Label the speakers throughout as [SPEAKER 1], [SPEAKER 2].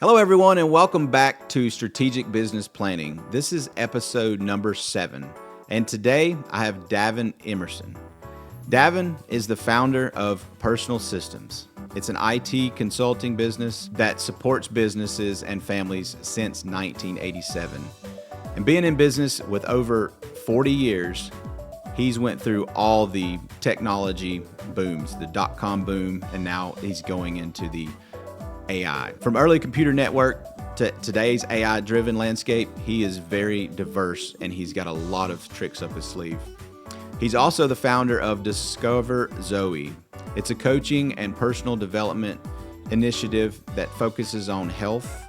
[SPEAKER 1] Hello, everyone, and welcome back to Strategic Business Planning. This is episode number 7, and today I have Davin Emerson. Davin is the founder of Personal Systems. It's an IT consulting business that supports businesses and families since 1987. And being in business with over 40 years, he's went through all the technology booms, the dot-com boom, and now he's going into the AI. From early computer network to today's AI-driven landscape, he is very diverse and he's got a lot of tricks up his sleeve. He's also the founder of Discover Zoe. It's a coaching and personal development initiative that focuses on health,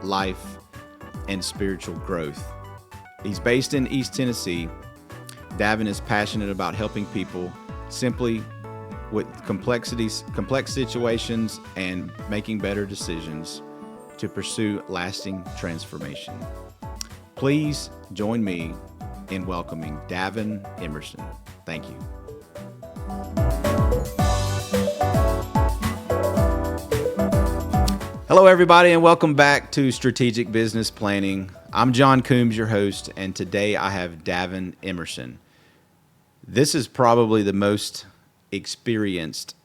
[SPEAKER 1] life, and spiritual growth. He's based in East Tennessee. Davin is passionate about helping people simply with complex situations and making better decisions to pursue lasting transformation. Please join me in welcoming Davin Emerson. Thank you. Hello, everybody, and welcome back to Strategic Business Planning. I'm John Coombs, your host, and today I have Davin Emerson. This is probably the most experienced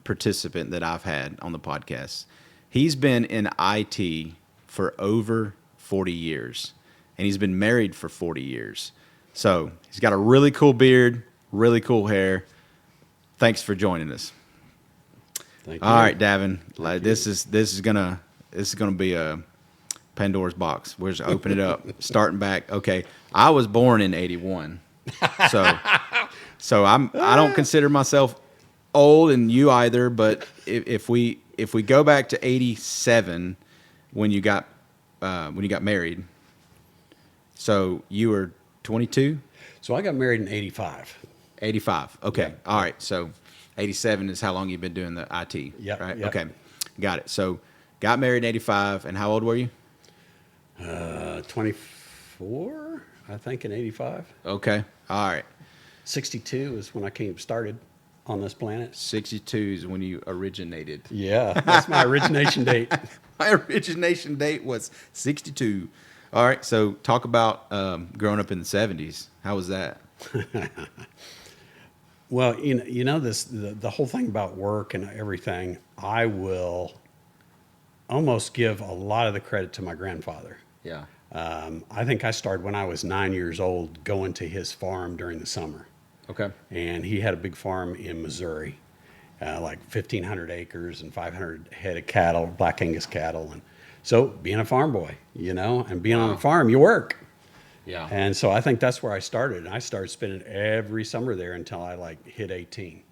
[SPEAKER 1] participant that I've had on the podcast. He's been in IT for over 40 years, and he's been married for 40 years. So he's got a really cool beard, really cool hair. Thanks for joining us.
[SPEAKER 2] Thank you.
[SPEAKER 1] All right, Davin. This is gonna be a Pandora's box. We're just open it up, starting back. Okay, I was born in '81, so I don't consider myself old, and you either. But if we go back to '87 when you got married, so you were 22.
[SPEAKER 2] So I got married in '85.
[SPEAKER 1] 85. Okay.
[SPEAKER 2] Yeah.
[SPEAKER 1] All right. So 87 is how long you've been doing the IT.
[SPEAKER 2] Yep.
[SPEAKER 1] Right.
[SPEAKER 2] Yep.
[SPEAKER 1] Okay. Got it. So got married in 85, and how old were you?
[SPEAKER 2] 24, I think, in '85.
[SPEAKER 1] Okay. All right.
[SPEAKER 2] 62 is when I started on this planet.
[SPEAKER 1] 62 is when you originated.
[SPEAKER 2] Yeah, that's my origination date.
[SPEAKER 1] My origination date was 62. All right. So talk about growing up in the 70s. How was that?
[SPEAKER 2] Well, you know this the whole thing about work and everything. I will almost give a lot of the credit to my grandfather.
[SPEAKER 1] Yeah.
[SPEAKER 2] I think I started when I was 9 years old, going to his farm during the summer.
[SPEAKER 1] Okay.
[SPEAKER 2] And he had a big farm in Missouri, like 1,500 acres and 500 head of cattle, Black Angus cattle. And so being a farm boy, and being on a farm, you work.
[SPEAKER 1] Yeah.
[SPEAKER 2] And so I think that's where I started. And I started spending every summer there until I hit 18.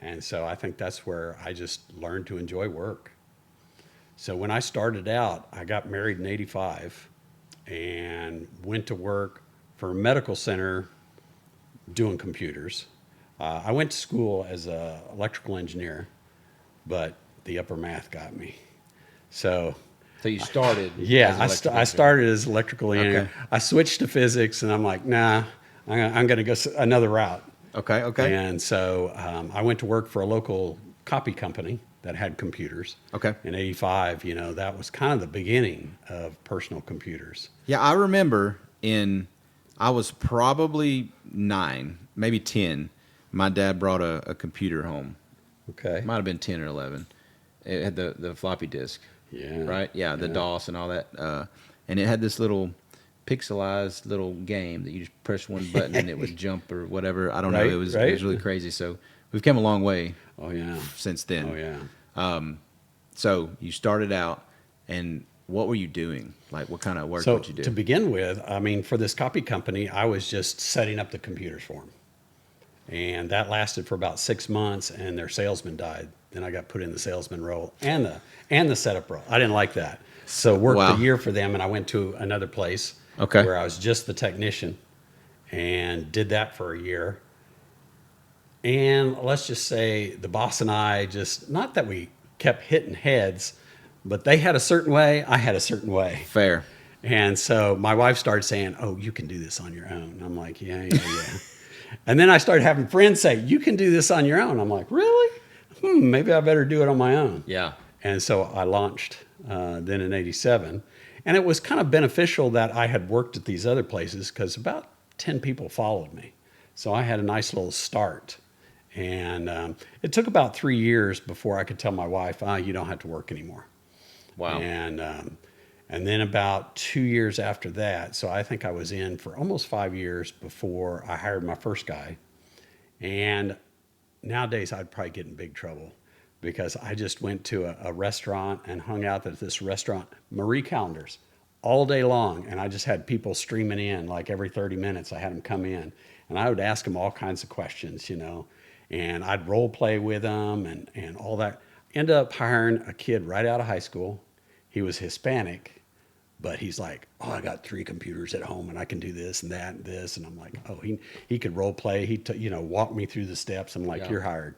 [SPEAKER 2] And so I think that's where I just learned to enjoy work. So when I started out, I got married in '85 and went to work for a medical center doing computers. I went to school as an electrical engineer, but the upper math got me. So
[SPEAKER 1] you started.
[SPEAKER 2] Yeah, I started as electrical engineer.
[SPEAKER 1] Okay.
[SPEAKER 2] I switched to physics, and I'm like, nah, I'm going to go another route.
[SPEAKER 1] Okay. Okay.
[SPEAKER 2] And so I went to work for a local copy company that had computers.
[SPEAKER 1] Okay.
[SPEAKER 2] In '85, that was kind of the beginning of personal computers.
[SPEAKER 1] Yeah, I remember I was probably 9, maybe 10. My dad brought a computer home.
[SPEAKER 2] Okay.
[SPEAKER 1] Might have been 10 or 11. It had the floppy disk.
[SPEAKER 2] Yeah.
[SPEAKER 1] Right? Yeah, the DOS and all that. And it had this little pixelized little game that you just press one button and it would jump or whatever. I don't know. It was really crazy. So we've come a long way.
[SPEAKER 2] Oh, yeah.
[SPEAKER 1] Since then.
[SPEAKER 2] Oh, yeah.
[SPEAKER 1] So you started out, and what were you doing? Like, what kind of work would you do?
[SPEAKER 2] To begin with, for this copy company, I was just setting up the computers for them. And that lasted for about 6 months, and their salesman died. Then I got put in the salesman role and the setup role. I didn't like that. So worked a year for them, and I went to another place where I was just the technician and did that for a year. And let's just say the boss and I not that we kept hitting heads, but they had a certain way, I had a certain way.
[SPEAKER 1] Fair.
[SPEAKER 2] And so my wife started saying, "Oh, you can do this on your own." And I'm like, yeah. And then I started having friends say, "You can do this on your own." I'm like, really? Maybe I better do it on my own.
[SPEAKER 1] Yeah.
[SPEAKER 2] And so I launched then in '87. And it was kind of beneficial that I had worked at these other places because about 10 people followed me. So I had a nice little start. And it took about 3 years before I could tell my wife, you don't have to work anymore.
[SPEAKER 1] Wow.
[SPEAKER 2] And then about 2 years after that, so I think I was in for almost 5 years before I hired my first guy. And nowadays I'd probably get in big trouble because I just went to a restaurant and hung out at this restaurant, Marie Callender's, all day long. And I just had people streaming in like every 30 minutes. I had them come in and I would ask them all kinds of questions, and I'd role play with them and all that. Ended up hiring a kid right out of high school. He was Hispanic, but he's like, I got 3 computers at home and I can do this and that and this. And I'm like, he could role play. He walked me through the steps. I'm like, You're hired.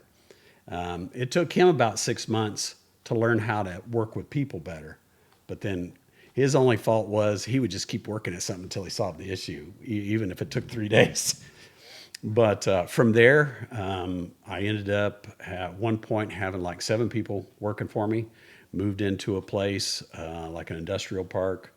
[SPEAKER 2] It took him about 6 months to learn how to work with people better. But then his only fault was he would just keep working at something until he solved the issue, even if it took 3 days. But from there, I ended up at one point having like 7 people working for me, moved into a place like an industrial park.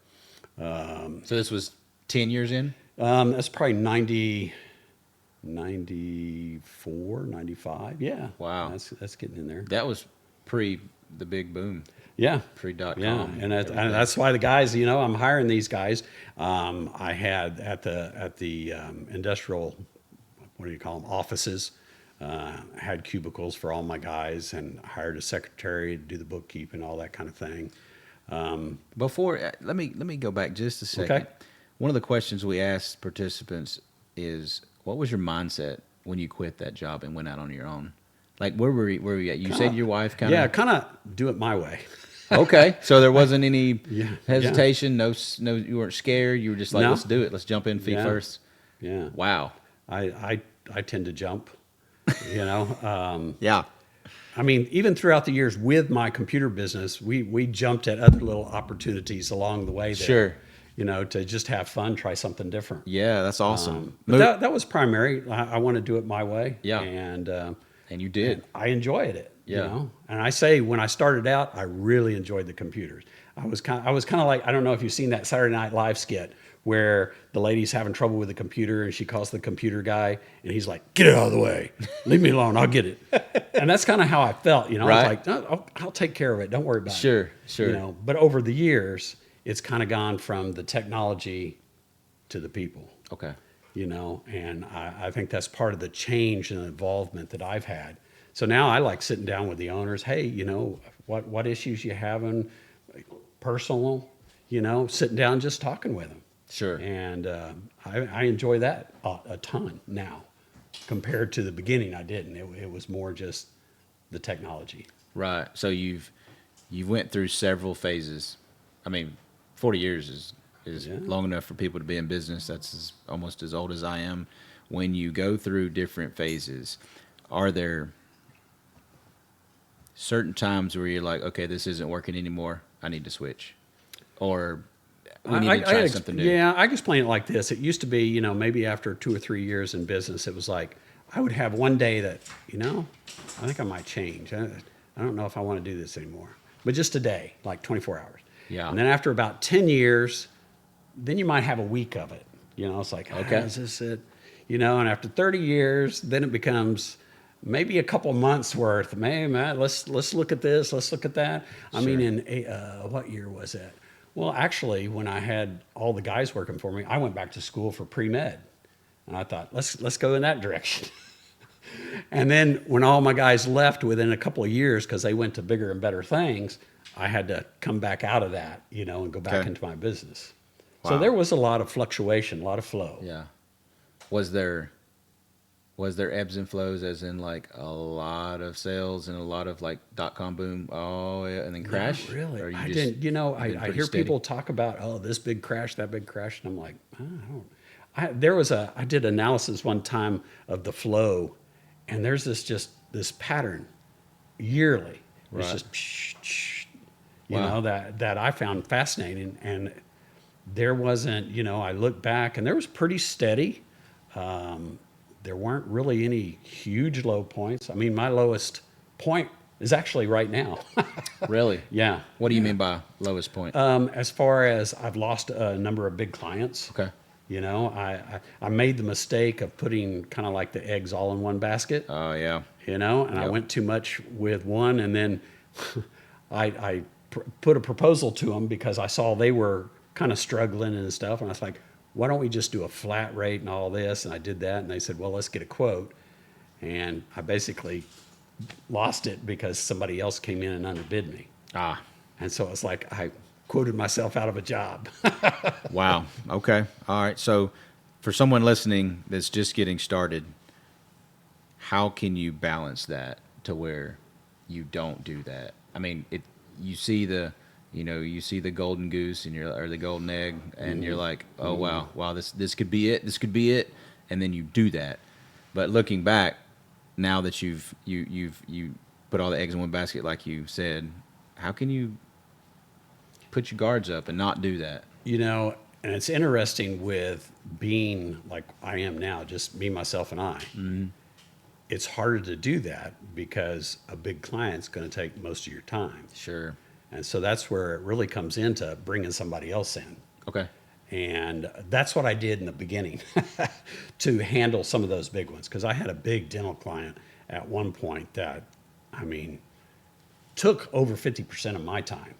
[SPEAKER 1] So this was 10 years in?
[SPEAKER 2] That's probably 94, 95. Yeah.
[SPEAKER 1] Wow.
[SPEAKER 2] That's getting in there.
[SPEAKER 1] That was pre the big boom.
[SPEAKER 2] Yeah.
[SPEAKER 1] Pre.com.
[SPEAKER 2] Yeah. And that's why the guys, I'm hiring these guys. I had at the industrial, what do you call them, offices, had cubicles for all my guys and hired a secretary to do the bookkeeping, all that kind of thing.
[SPEAKER 1] Before, let me go back just a second.
[SPEAKER 2] Okay.
[SPEAKER 1] One of the questions we asked participants is, what was your mindset when you quit that job and went out on your own? Like, where were you at? You said your wife kind of...
[SPEAKER 2] Yeah, kind of do it my way.
[SPEAKER 1] Okay. So there wasn't any hesitation,
[SPEAKER 2] yeah.
[SPEAKER 1] no, you weren't scared. You were just like, let's do it. Let's jump in feet first.
[SPEAKER 2] Yeah.
[SPEAKER 1] Wow.
[SPEAKER 2] I tend to jump,
[SPEAKER 1] Yeah.
[SPEAKER 2] I mean, even throughout the years with my computer business, we jumped at other little opportunities along the way there.
[SPEAKER 1] Sure.
[SPEAKER 2] To just have fun, try something different.
[SPEAKER 1] Yeah, that's awesome.
[SPEAKER 2] But that was primary. I want to do it my way.
[SPEAKER 1] Yeah.
[SPEAKER 2] And
[SPEAKER 1] you did.
[SPEAKER 2] And I enjoyed it.
[SPEAKER 1] Yeah.
[SPEAKER 2] And I say when I started out, I really enjoyed the computers. I was kind of like, I don't know if you've seen that Saturday Night Live skit where the lady's having trouble with the computer and she calls the computer guy and he's like, "Get it out of the way. Leave me alone. I'll get it." And that's kind of how I felt,
[SPEAKER 1] Right.
[SPEAKER 2] I was like, "No, I'll take care of it. Don't worry about it."
[SPEAKER 1] Sure.
[SPEAKER 2] But over the years, it's kind of gone from the technology to the people.
[SPEAKER 1] Okay.
[SPEAKER 2] And I think that's part of the change and involvement that I've had. So now I like sitting down with the owners. Hey, what issues you having, personal, sitting down just talking with them.
[SPEAKER 1] Sure.
[SPEAKER 2] And I enjoy that a ton now compared to the beginning. I didn't. It was more just the technology.
[SPEAKER 1] Right. So you've went through several phases. I mean, 40 years is long enough for people to be in business. That's almost as old as I am. When you go through different phases, are there certain times where you're like, okay, this isn't working anymore, I need to switch? Or we need to try something new?
[SPEAKER 2] Yeah, I explain it like this. It used to be, maybe after 2 or 3 years in business, it was like, I would have one day that, I think I might change. I don't know if I want to do this anymore. But just a day, like 24 hours.
[SPEAKER 1] Yeah.
[SPEAKER 2] And then after about 10 years, then you might have a week of it. It's like, okay, is this it? And after 30 years, then it becomes maybe a couple months worth. Man, let's look at this, let's look at that. I mean, in what year was that? Well, actually, when I had all the guys working for me, I went back to school for pre-med. And I thought, let's go in that direction. And then when all my guys left within a couple of years, because they went to bigger and better things, I had to come back out of that, and go back into my business. Wow. So there was a lot of fluctuation, a lot of flow.
[SPEAKER 1] Yeah. Was there ebbs and flows, as in like a lot of sales and a lot of like .com boom, and then crash?
[SPEAKER 2] Not really.
[SPEAKER 1] Or
[SPEAKER 2] I didn't. I hear
[SPEAKER 1] steady?
[SPEAKER 2] people talk about, this big crash, that big crash, and I'm like, I did analysis one time of the flow, and there's this pattern yearly.
[SPEAKER 1] Right.
[SPEAKER 2] It's just,
[SPEAKER 1] Wow.
[SPEAKER 2] that I found fascinating, and there wasn't, I look back and there was pretty steady. There weren't really any huge low points. I mean, my lowest point is actually right now.
[SPEAKER 1] Really?
[SPEAKER 2] Yeah.
[SPEAKER 1] What do you mean by lowest point?
[SPEAKER 2] As far as I've lost a number of big clients.
[SPEAKER 1] Okay.
[SPEAKER 2] You know, I made the mistake of putting kind of like the eggs all in one basket.
[SPEAKER 1] Oh, yeah.
[SPEAKER 2] You know, and I
[SPEAKER 1] Yep.
[SPEAKER 2] went too much with one, and then I put a proposal to them because I saw they were kind of struggling and stuff, and I was like, why don't we just do a flat rate and all this? And I did that, and they said, well, let's get a quote, and I basically lost it because somebody else came in and underbid me,
[SPEAKER 1] Ah,
[SPEAKER 2] and so it's like I quoted myself out of a job.
[SPEAKER 1] wow. Okay. All right. So for someone listening that's just getting started, how can you balance that to where you don't do that? I mean, you see the, you see the golden goose and or the golden egg, and you're like, oh wow, this could be it, this could be it, and then you do that. But looking back, now that you've put all the eggs in one basket, like you said, how can you put your guards up and not do that?
[SPEAKER 2] You know, and it's interesting with being like I am now, just me, myself, and I.
[SPEAKER 1] Mm-hmm.
[SPEAKER 2] It's harder to do that because a big client's going to take most of your time.
[SPEAKER 1] Sure.
[SPEAKER 2] And so that's where it really comes into bringing somebody else in.
[SPEAKER 1] Okay.
[SPEAKER 2] And that's what I did in the beginning to handle some of those big ones. Because I had a big dental client at one point that, I mean, took over 50% of my time.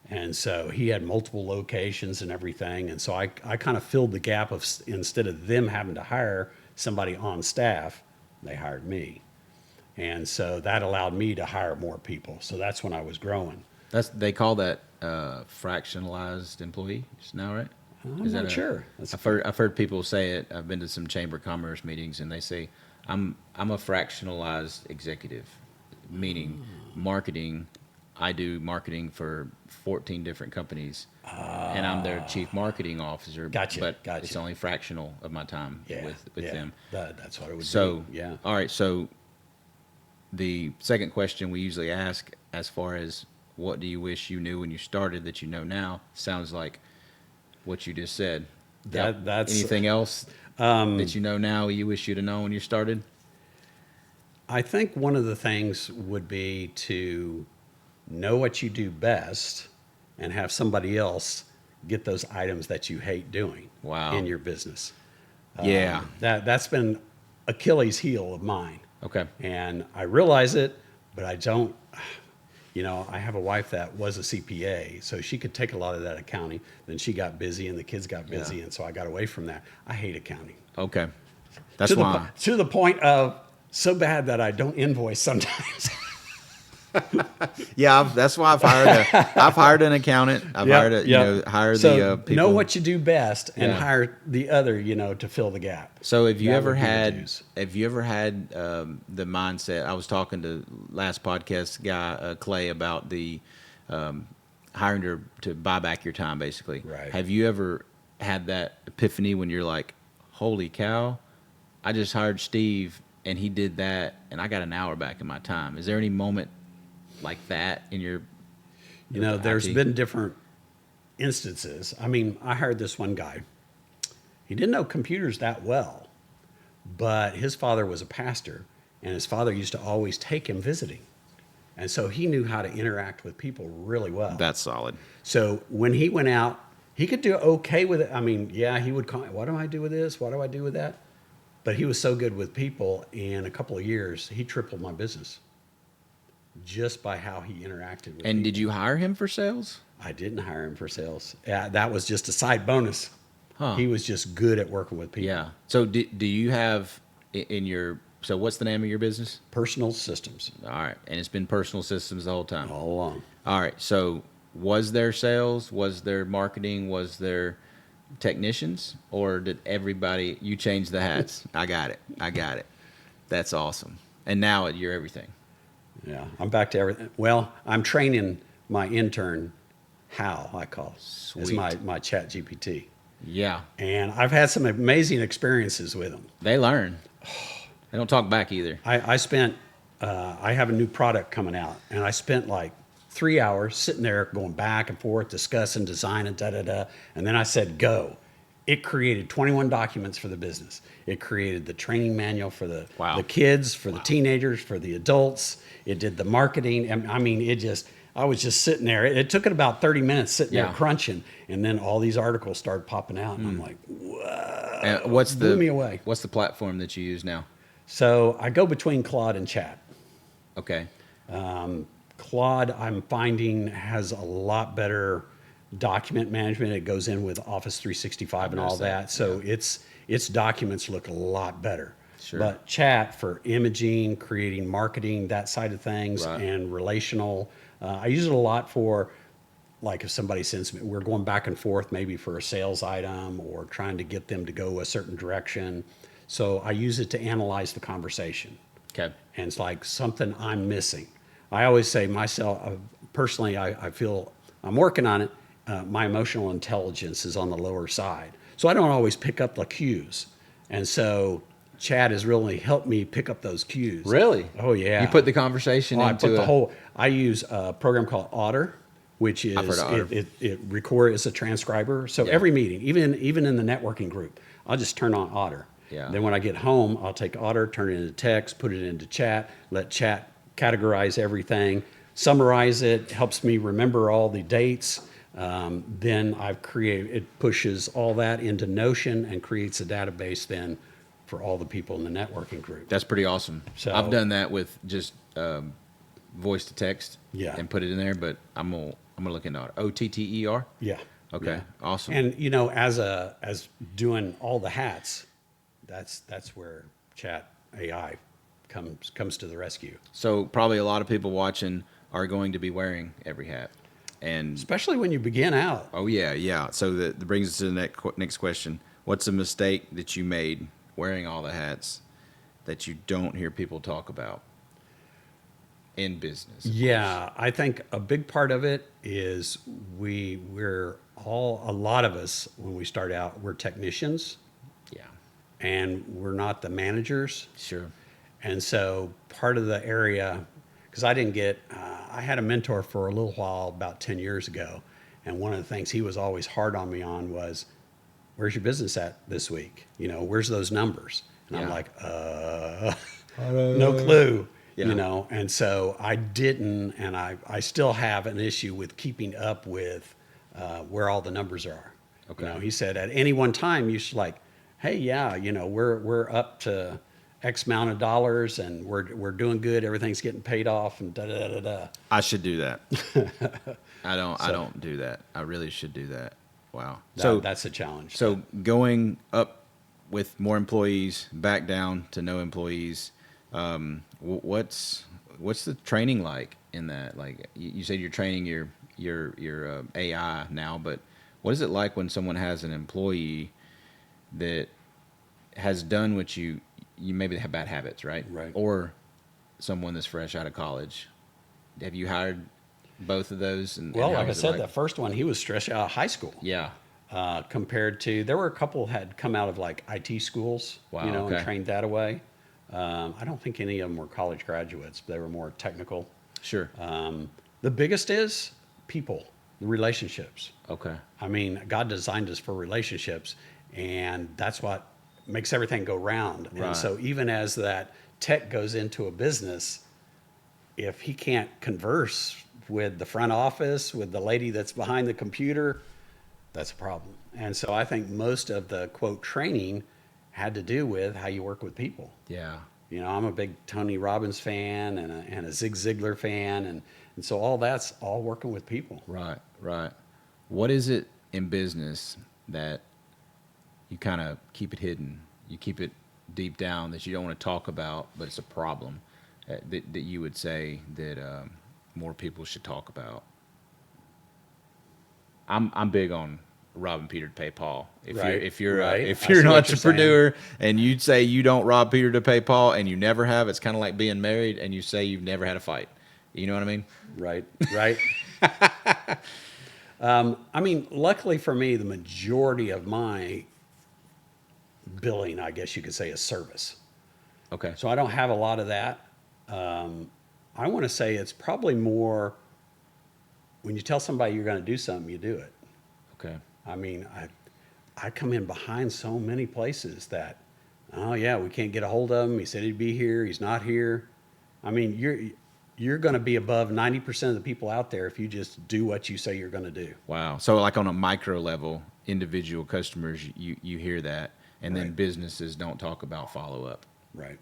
[SPEAKER 2] And so he had multiple locations and everything. And so I kind of filled the gap of, instead of them having to hire somebody on staff, they hired me. And so that allowed me to hire more people. So that's when I was growing.
[SPEAKER 1] They call that fractionalized employees now, right?
[SPEAKER 2] I'm not sure.
[SPEAKER 1] I've heard people say it. I've been to some chamber of commerce meetings, and they say I'm a fractionalized executive, meaning marketing. I do marketing for 14 different companies, and I'm their chief marketing officer.
[SPEAKER 2] Gotcha.
[SPEAKER 1] But it's only fractional of my time with them.
[SPEAKER 2] That's what it would
[SPEAKER 1] So,
[SPEAKER 2] be. Yeah.
[SPEAKER 1] all right. So the second question we usually ask, as far as what do you wish you knew when you started that you know now, sounds like what you just said.
[SPEAKER 2] That's
[SPEAKER 1] anything else that you know now you wish you'd have known when you started?
[SPEAKER 2] I think one of the things would be to know what you do best and have somebody else get those items that you hate doing
[SPEAKER 1] Wow.
[SPEAKER 2] in your business.
[SPEAKER 1] Yeah.
[SPEAKER 2] That's been Achilles heel of mine.
[SPEAKER 1] Okay.
[SPEAKER 2] And I realize it, but I don't, you know, I have a wife that was a CPA, so she could take a lot of that accounting. Then she got busy and the kids got busy,
[SPEAKER 1] Yeah.
[SPEAKER 2] and so I got away from that. I hate accounting.
[SPEAKER 1] Okay. That's why.
[SPEAKER 2] To the point of so bad that I don't invoice sometimes.
[SPEAKER 1] Yeah, that's why I've hired an accountant. I've hired
[SPEAKER 2] So
[SPEAKER 1] the people.
[SPEAKER 2] know what you do best and
[SPEAKER 1] Yeah.
[SPEAKER 2] hire the other, to fill the gap.
[SPEAKER 1] So have you
[SPEAKER 2] That
[SPEAKER 1] ever
[SPEAKER 2] would be the
[SPEAKER 1] had
[SPEAKER 2] dues.
[SPEAKER 1] the mindset? I was talking to last podcast guy Clay about the hiring to buy back your time, basically.
[SPEAKER 2] Right.
[SPEAKER 1] Have you ever had that epiphany when you're like, holy cow, I just hired Steve and he did that and I got an hour back in my time? Is there any moment like that in your
[SPEAKER 2] There's
[SPEAKER 1] IT?
[SPEAKER 2] been different instances. I mean, I hired this one guy. He didn't know computers that well, but his father was a pastor, and his father used to always take him visiting. And so he knew how to interact with people really well.
[SPEAKER 1] That's solid.
[SPEAKER 2] So when he went out, he could do okay with it. I mean, yeah, he would call, what do I do with this? What do I do with that? But he was so good with people, in a couple of years, he tripled my business just by how he interacted with
[SPEAKER 1] And
[SPEAKER 2] people.
[SPEAKER 1] did you hire him for sales?
[SPEAKER 2] I didn't hire him for sales. That was just a side bonus.
[SPEAKER 1] Huh.
[SPEAKER 2] He was just good at working with people.
[SPEAKER 1] Yeah. So do you have in your, so what's the name of your business?
[SPEAKER 2] Personal systems
[SPEAKER 1] All right. And it's been personal systems the whole time.
[SPEAKER 2] all along.
[SPEAKER 1] All right. So was there sales? Was there marketing? Was there technicians? Or did everybody, you changed the hats? I got it. That's awesome. And now you're everything.
[SPEAKER 2] Yeah, I'm back to everything. Well, I'm training my intern, Hal, I call, as
[SPEAKER 1] Sweet.
[SPEAKER 2] my chat GPT.
[SPEAKER 1] Yeah.
[SPEAKER 2] And I've had some amazing experiences with him.
[SPEAKER 1] They learn. They don't talk back either.
[SPEAKER 2] I have a new product coming out, and I spent like 3 hours sitting there going back and forth, discussing design and da-da-da. And then I said, go. it created 21 documents for the business. It created the training manual for the
[SPEAKER 1] Wow.
[SPEAKER 2] the kids, for the teenagers, for the adults. It did the marketing. And I mean, I was just sitting there. It took it about 30 minutes sitting there
[SPEAKER 1] Yeah.
[SPEAKER 2] crunching, and then all these articles started popping out, and I'm like, whoa! Blew me away.
[SPEAKER 1] What's the platform that you use now?
[SPEAKER 2] So I go between Claude and Chat.
[SPEAKER 1] Okay.
[SPEAKER 2] Claude, I'm finding, has a lot better document management. It goes in with Office 365 and all
[SPEAKER 1] noticed that,
[SPEAKER 2] that. So its documents look a lot better.
[SPEAKER 1] Sure.
[SPEAKER 2] But Chat for imaging, creating marketing, that side of things,
[SPEAKER 1] Right.
[SPEAKER 2] and relational. I use it a lot for, like, if somebody sends me, we're going back and forth maybe for a sales item or trying to get them to go a certain direction. So I use it to analyze the conversation.
[SPEAKER 1] Okay.
[SPEAKER 2] And it's like something I'm missing. I always say myself, personally, I feel I'm working on it. My emotional intelligence is on the lower side. So I don't always pick up the cues. And so Chad has really helped me pick up those cues.
[SPEAKER 1] Really?
[SPEAKER 2] Oh, yeah.
[SPEAKER 1] You put the conversation
[SPEAKER 2] I
[SPEAKER 1] into
[SPEAKER 2] put the whole, I use a program called Otter, which is,
[SPEAKER 1] I've heard of Otter.
[SPEAKER 2] it records as a transcriber. So every meeting, even in the networking group, I'll just turn on Otter.
[SPEAKER 1] Yeah.
[SPEAKER 2] Then when I get home, I'll take Otter, turn it into text, put it into Chat, let Chat categorize everything, summarize it, helps me remember all the dates. Then it pushes all that into Notion and creates a database then for all the people in the networking group.
[SPEAKER 1] That's pretty awesome.
[SPEAKER 2] So-
[SPEAKER 1] I've done that with just voice to text.
[SPEAKER 2] Yeah.
[SPEAKER 1] And put it in there, but I'm gonna look into it. OTTER.
[SPEAKER 2] Yeah.
[SPEAKER 1] Okay.
[SPEAKER 2] Yeah.
[SPEAKER 1] Awesome.
[SPEAKER 2] And as doing all the hats, that's where Chat AI comes to the rescue.
[SPEAKER 1] So probably a lot of people watching are going to be wearing every hat, and
[SPEAKER 2] Especially when you begin out.
[SPEAKER 1] oh yeah. So that brings us to the next question. What's a mistake that you made wearing all the hats that you don't hear people talk about in business?
[SPEAKER 2] Yeah, I think a big part of it is a lot of us, when we start out, we're technicians
[SPEAKER 1] Yeah.
[SPEAKER 2] and we're not the managers.
[SPEAKER 1] Sure.
[SPEAKER 2] And so part of the area, because I had a mentor for a little while about 10 years ago. And one of the things he was always hard on me on was, where's your business at this week? Where's those numbers? And I'm
[SPEAKER 1] Yeah.
[SPEAKER 2] like, no clue.
[SPEAKER 1] Yeah.
[SPEAKER 2] And so I didn't, and I still have an issue with keeping up with where all the numbers are.
[SPEAKER 1] Okay.
[SPEAKER 2] He said at any one time you should, like, hey, yeah, we're up to X amount of dollars and we're doing good, everything's getting paid off, and da da da da.
[SPEAKER 1] I should do that. I don't do that. I really should do that. Wow.
[SPEAKER 2] That's a challenge.
[SPEAKER 1] So going up with more employees, back down to no employees. What's the training like in that? Like you said, you're training your AI now, but what is it like when someone has an employee that has done what you maybe have bad habits, right?
[SPEAKER 2] Right.
[SPEAKER 1] Or someone that's fresh out of college. Have you hired both of those?
[SPEAKER 2] Well,
[SPEAKER 1] how
[SPEAKER 2] like I
[SPEAKER 1] was it
[SPEAKER 2] said, the first one, he was stressed out of high school.
[SPEAKER 1] Yeah.
[SPEAKER 2] Compared to, there were a couple had come out of like IT schools,
[SPEAKER 1] Wow,
[SPEAKER 2] and
[SPEAKER 1] okay.
[SPEAKER 2] trained that away. I don't think any of them were college graduates. They were more technical.
[SPEAKER 1] Sure.
[SPEAKER 2] The biggest is people, the relationships.
[SPEAKER 1] Okay.
[SPEAKER 2] I mean, God designed us for relationships, and that's what makes everything go round.
[SPEAKER 1] Right.
[SPEAKER 2] And so even as that tech goes into a business, if he can't converse with the front office, with the lady that's behind the computer, that's a problem. And so I think most of the quote training had to do with how you work with people.
[SPEAKER 1] Yeah.
[SPEAKER 2] I'm a big Tony Robbins fan and a Zig Ziglar fan, and so all that's all working with people.
[SPEAKER 1] Right. What is it in business that you kind of keep it hidden? You keep it deep down that you don't want to talk about, but it's a problem that you would say that more people should talk about? I'm big on robbing Peter to pay Paul. If you're
[SPEAKER 2] Right.
[SPEAKER 1] if
[SPEAKER 2] I
[SPEAKER 1] you're
[SPEAKER 2] see
[SPEAKER 1] an
[SPEAKER 2] what you're
[SPEAKER 1] entrepreneur and you'd say you don't rob Peter to pay Paul and you never have, it's kind of like being married and you say you've never had a fight. You know what I mean?
[SPEAKER 2] Right. Luckily for me, the majority of my billing, I guess you could say, is service.
[SPEAKER 1] Okay.
[SPEAKER 2] So I don't have a lot of that. I want to say it's probably more when you tell somebody you're going to do something, you do it.
[SPEAKER 1] Okay.
[SPEAKER 2] I I come in behind so many places that, oh yeah, we can't get a hold of him. He said he'd be here. He's not here. I mean, you're going to be above 90% of the people out there if you just do what you say you're going to do.
[SPEAKER 1] Wow. So like on a micro level, individual customers, you hear that, and then
[SPEAKER 2] Right.
[SPEAKER 1] businesses don't talk about follow up.
[SPEAKER 2] Right.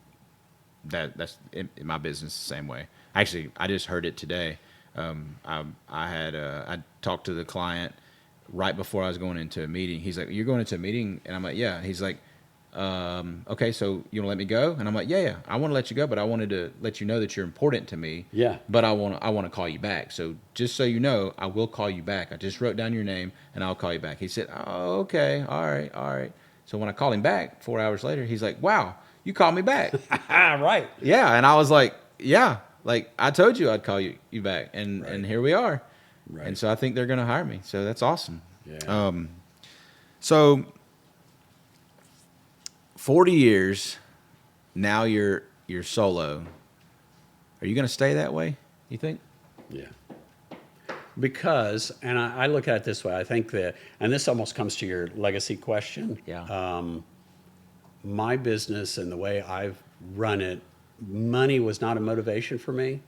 [SPEAKER 1] That's in my business the same way. Actually, I just heard it today. I talked to the client right before I was going into a meeting. He's like, "You're going into a meeting?" And I'm like, "Yeah." He's like, "Okay, so you want to let me go?" And I'm like, "Yeah, yeah. I want to let you go, but I wanted to let you know that you're important to me.
[SPEAKER 2] Yeah.
[SPEAKER 1] But I want to call you back. So just so you know, I will call you back. I just wrote down your name, and I'll call you back." He said, "Oh, okay, all right, all right." So when I called him back 4 hours later, he's like, "Wow, you called me back."
[SPEAKER 2] Right.
[SPEAKER 1] Yeah, and I was like, "Yeah, like I told you I'd call you back, and
[SPEAKER 2] Right.
[SPEAKER 1] here we are."
[SPEAKER 2] Right.
[SPEAKER 1] And so I think they're going to hire me. So that's awesome.
[SPEAKER 2] Yeah.
[SPEAKER 1] So 40 years now you're solo. Are you going to stay that way, you think?
[SPEAKER 2] Yeah. Because, and I look at it this way, I think that, and this almost comes to your legacy question.
[SPEAKER 1] Yeah.
[SPEAKER 2] My business and the way I've run it, money was not a motivation for me.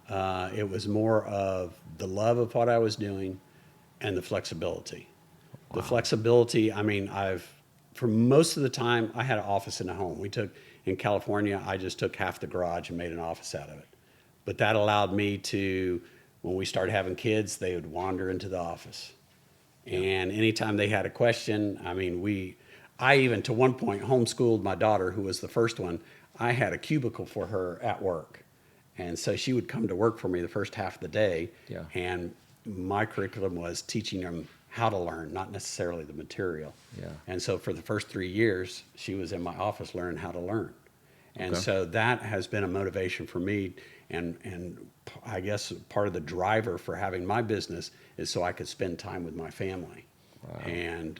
[SPEAKER 2] It was more of the love of what I was doing and the flexibility. The flexibility, I mean, for most of the time, I had an office in a home. In California, I just took half the garage and made an office out of it. But that allowed me to, when we started having kids, they would wander into the office. And anytime they had a question, I mean, I even to one point homeschooled my daughter, who was the first one. I had a cubicle for her at work. And so she would come to work for me the first half of the day.
[SPEAKER 1] Yeah.
[SPEAKER 2] And my curriculum was teaching them how to learn, not necessarily the material.
[SPEAKER 1] Yeah.
[SPEAKER 2] And so for the first 3 years, she was in my office learning how to learn. And
[SPEAKER 1] Okay.
[SPEAKER 2] so that has been a motivation for me. And I guess part of the driver for having my business is so I could spend time with my family. Wow. And